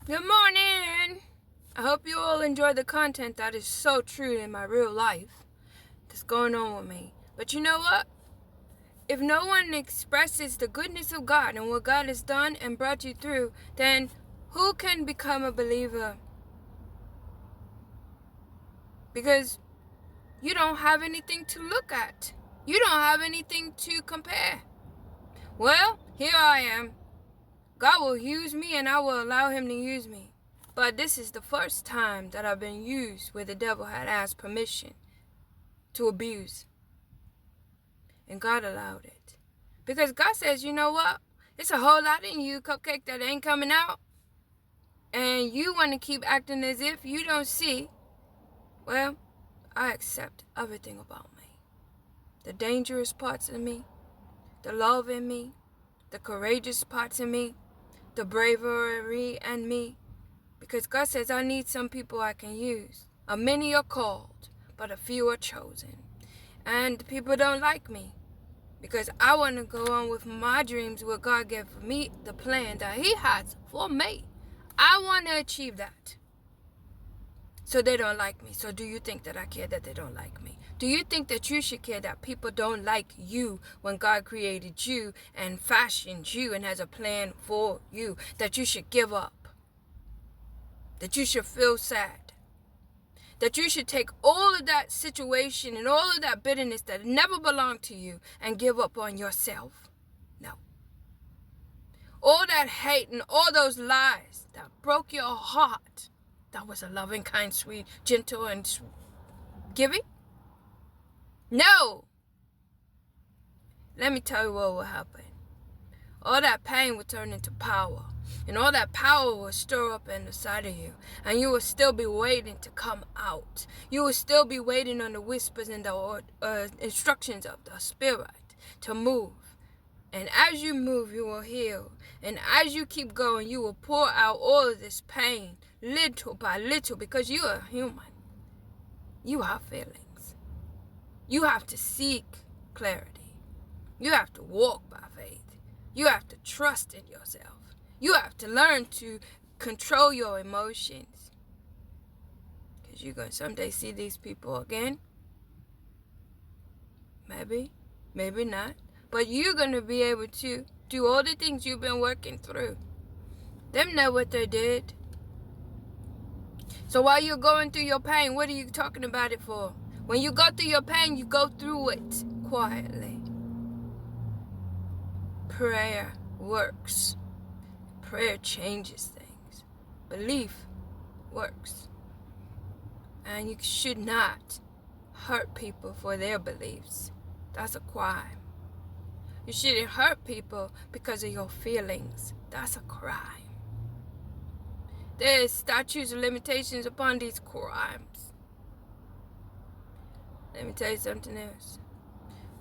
Good morning! I hope you all enjoy the content that is so true in my real life that's going on with me. But you know what? If no one expresses the goodness of God and what God has done and brought you through, then who can become a believer? Because you don't have anything to look at. You don't have anything to compare. Well, here I am. God will use me and I will allow him to use me. But this is the first time that I've been used where the devil had asked permission to abuse. And God allowed it. Because God says, you know what? It's a whole lot in you, Cupcake, that ain't coming out. And you want to keep acting as if you don't see. Well, I accept everything about me. The dangerous parts of me. The love in me. The courageous parts in me. The bravery in me. Because God says I need some people I can use. Many are called, but a few are chosen. And people don't like me. Because I want to go on with my dreams, what God gave me, the plan that he has for me. I want to achieve that. So they don't like me. So do you think that I care that they don't like me? Do you think that you should care that people don't like you when God created you and fashioned you and has a plan for you? That you should give up? That you should feel sad? That you should take all of that situation and all of that bitterness that never belonged to you and give up on yourself? No. All that hate and all those lies that broke your heart, that was a loving, kind, sweet, gentle, and giving? No. Let me tell you what will happen. All that pain will turn into power. And all that power will stir up in the side of you. And you will still be waiting to come out. You will still be waiting on the whispers and the instructions of the Spirit to move. And as you move, you will heal. And as you keep going, you will pour out all of this pain, little by little, because you are human. You have feelings. You have to seek clarity. You have to walk by faith. You have to trust in yourself. You have to learn to control your emotions. Because you're going to someday see these people again. Maybe, maybe not. But you're going to be able to do all the things you've been working through. Them know what they did. So while you're going through your pain, what are you talking about it for? When you go through your pain, you go through it quietly. Prayer works. Prayer changes things. Belief works. And you should not hurt people for their beliefs. That's a crime. You shouldn't hurt people because of your feelings. That's a crime. There's statutes and limitations upon these crimes. Let me tell you something else.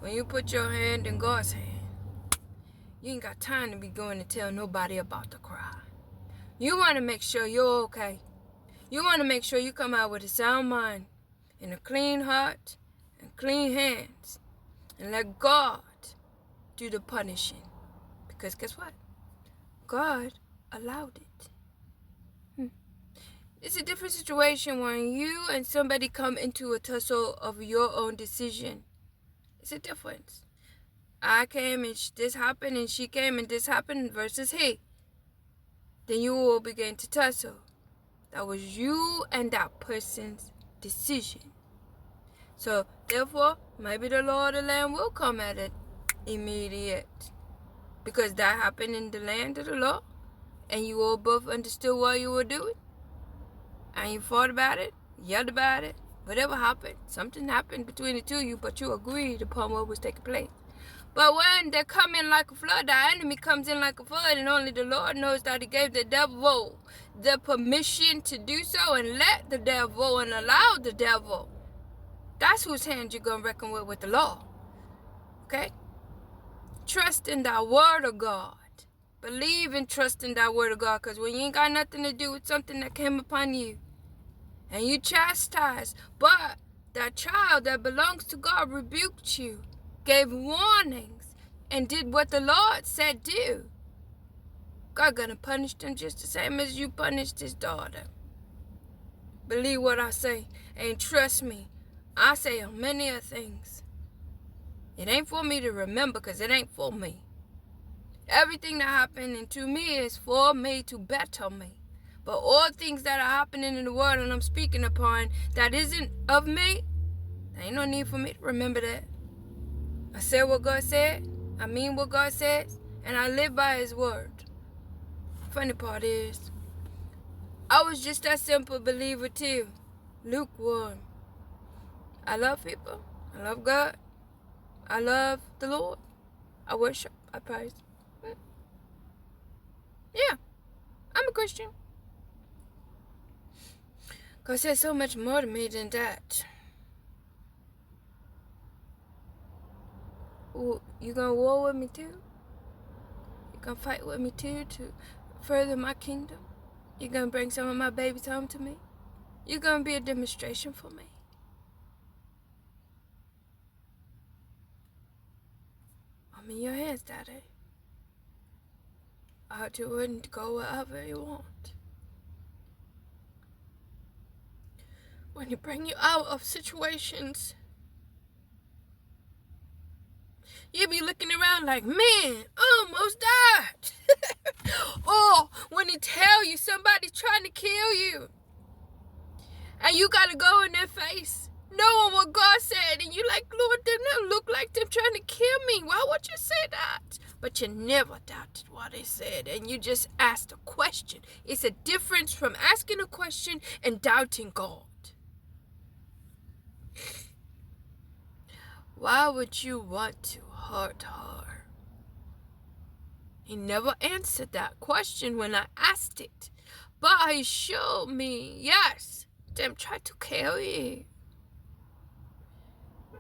When you put your hand in God's hand, you ain't got time to be going to tell nobody about the crime. You want to make sure you're okay. You want to make sure you come out with a sound mind and a clean heart and clean hands. And let God do the punishing. Because guess what? God allowed it. It's a different situation when you and somebody come into a tussle of your own decision. It's a difference. I came and this happened and she came and this happened versus he. Then you will begin to tussle. That was you and that person's decision. So therefore, maybe the law of the land will come at it immediate. Because that happened in the land of the law. And you all both understood what you were doing. And you fought about it, yelled about it, whatever happened. Something happened between the two of you, but you agreed upon what was taking place. But when they come in like a flood, the enemy comes in like a flood, and only the Lord knows that he gave the devil the permission to do so, and let the devil and allow the devil. That's whose hand you're going to reckon with the law. Okay? Trust in that word of God. Believe and trust in that word of God, because when you ain't got nothing to do with something that came upon you, and you chastised, but that child that belongs to God rebuked you, gave warnings, and did what the Lord said do. God gonna punish them just the same as you punished his daughter. Believe what I say, and trust me, I say many of things. It ain't for me to remember, because it ain't for me. Everything that happened to me is for me to better me. But all things that are happening in the world and I'm speaking upon that isn't of me, there ain't no need for me to remember that. I said what God said, I mean what God says, and I live by his word. Funny part is, I was just that simple believer too. Lukewarm. I love people. I love God. I love the Lord. I worship. I praise. Yeah, I'm a Christian. God said so much more to me than that. Ooh, you gonna war with me too? You gonna fight with me too to further my kingdom? You gonna bring some of my babies home to me? You gonna be a demonstration for me? I'm in your hands, Daddy. I do wouldn't go wherever you want. When you bring you out of situations, you be looking around like, man, I almost died. Or when he tell you somebody's trying to kill you, and you gotta go in their face, knowing what God said, and you like, Lord, them don't look like them trying to kill me. Why would you say that? But you never doubted what they said, and you just asked a question. It's a difference from asking a question and doubting God. Why would you want to hurt her? He never answered that question when I asked it. But he showed me, yes, them tried to kill you.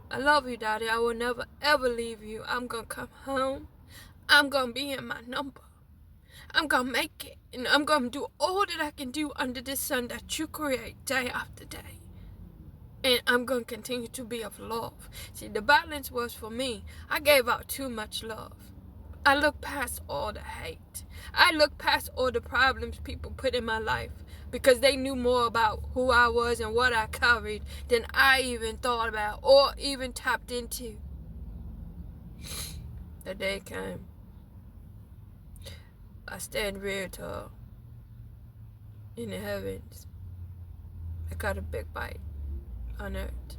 I love you, Daddy. I will never, ever leave you. I'm going to come home. I'm going to be in my number. I'm going to make it. And I'm going to do all that I can do under the sun that you create day after day. And I'm going to continue to be of love. See, the balance was for me. I gave out too much love. I look past all the hate. I look past all the problems people put in my life because they knew more about who I was and what I carried than I even thought about or even tapped into. The day came. I stand real tall in the heavens. I got a big bite on earth.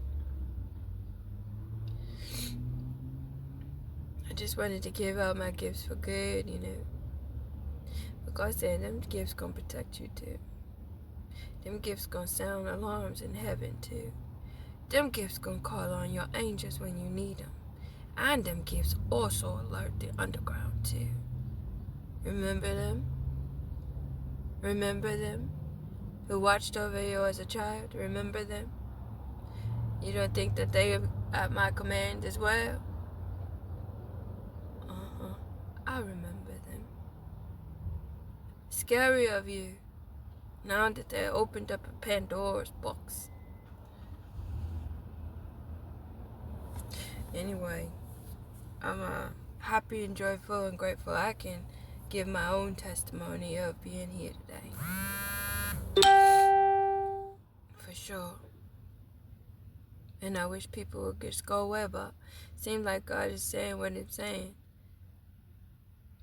I just wanted to give out my gifts for good, But God said them gifts gonna protect you too. Them gifts gonna sound alarms in heaven too. Them gifts gonna call on your angels when you need them. And them gifts also alert the underground too. Remember them? Remember them? Who watched over you as a child? Remember them? You don't think that they are at my command as well? I remember them. Scary of you, now that they opened up a Pandora's box. Anyway, I'm happy and joyful and grateful I can give my own testimony of being here today. For sure. And I wish people would just go away, but it seems like God is saying what it's saying.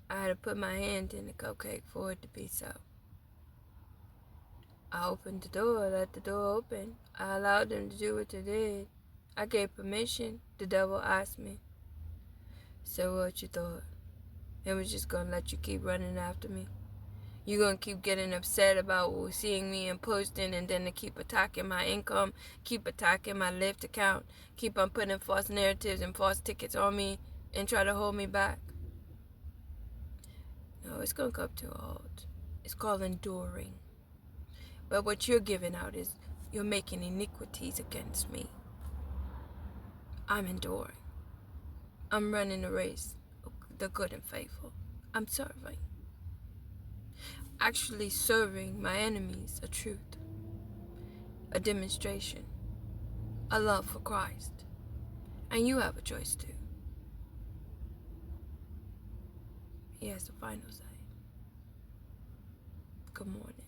I had to put my hand in the cupcake for it to be so. I opened the door, let the door open. I allowed them to do what they did. I gave permission. The devil asked me, so what you thought? It was just going to let you keep running after me? You're going to keep getting upset about seeing me and posting and then to keep attacking my income, keep attacking my Lyft account, keep on putting false narratives and false tickets on me and try to hold me back? No, it's going to come to a halt. It's called enduring. But what you're giving out is you're making iniquities against me. I'm enduring. I'm running a race, the good and faithful. I'm serving. Actually serving my enemies a truth, a demonstration, a love for Christ. And you have a choice too. He has the final say. Good morning.